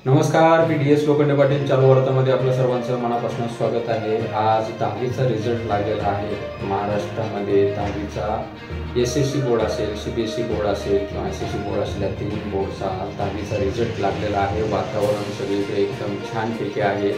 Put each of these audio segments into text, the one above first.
नमस्कार, PDS लोखंडे पाटील चालू वार्तामध्ये आपलं सर्वांचं मनापासून स्वागत आहे। आज 10वीचा रिझल्ट लागलेला आहे। महाराष्ट्रामध्ये 10वीचा SSC बोर्ड असेल, CBSE बोर्ड असेल किंवा SSC बोर्ड असेल, या तीन बोर्डचा 10वीचा रिझल्ट लागलेला आहे। वातावरण सगळीकडे एकदम छानपैकी आहे।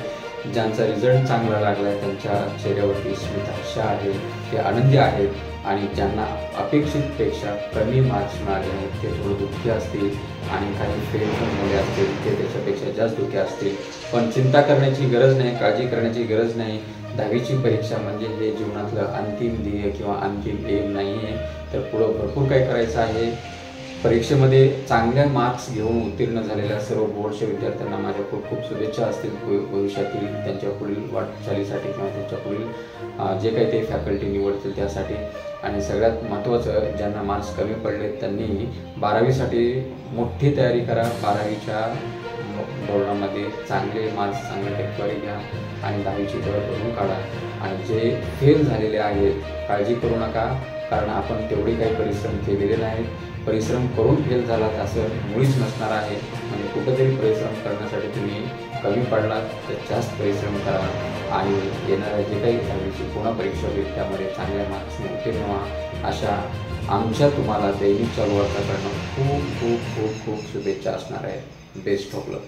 ज्यांचा रिझल्ट चांगला लागला आहे त्यांच्या चेहऱ्यावरती स्मितहास्य आहे, ते आनंदी आहेत आणि ज्यांना अपेक्षितपेक्षा कमी मार्क्स मिळाले आहेत ते थोडं दुःखी असतील आणि काही फेल पण झाले असतील ते त्याच्यापेक्षा जास्त दुःखी असतील। पण चिंता करण्याची गरज नाही, काळजी करण्याची गरज नाही। 10वीची परीक्षा म्हणजे हे जीवनातलं अंतिम ध्येय किंवा अंतिम एम नाही आहे, तर पुढं भरपूर काही करायचं आहे। परीक्षेमध्ये चांगले मार्क्स घेऊन उत्तीर्ण झालेल्या सर्व बोर्डच्या विद्यार्थ्यांना माझ्या खूप खूप शुभेच्छा असतील भविष्यातील त्यांच्या पुढील वाटचालीसाठी किंवा त्यांच्या पुढील जे काही ते फॅकल्टी निवडतील त्यासाठी। आणि सगळ्यात महत्त्वाचं, ज्यांना मार्क्स कमी पडले त्यांनी 12वीसाठी मोठी तयारी करा। 12वीच्या बोर्डामध्ये चांगले मार्क्स, चांगले टक्केवारी घ्या आणि 10वीची गळ भरून काढा। आणि जे फेल झालेले आहेत काळजी करू नका, कारण आपण तेवढे काही परिश्रम केलेले नाहीत। परिश्रम करून फेल झालात असं मुळीच नसणार आहे। म्हणजे कुठंतरी परिश्रम करण्यासाठी तुम्ही कमी पडलात तर जास्त परिश्रम करा आणि येणाऱ्या जे काही 10वीची पुन्हा परीक्षा होईल त्यामध्ये चांगल्या मार्क्सने उत्तीर्ण व्हा, अशा आमच्या तुम्हाला दैनिक चालू वार्ताकडनं खूप खूप खूप खूप शुभेच्छा असणार आहेत। Best of luck.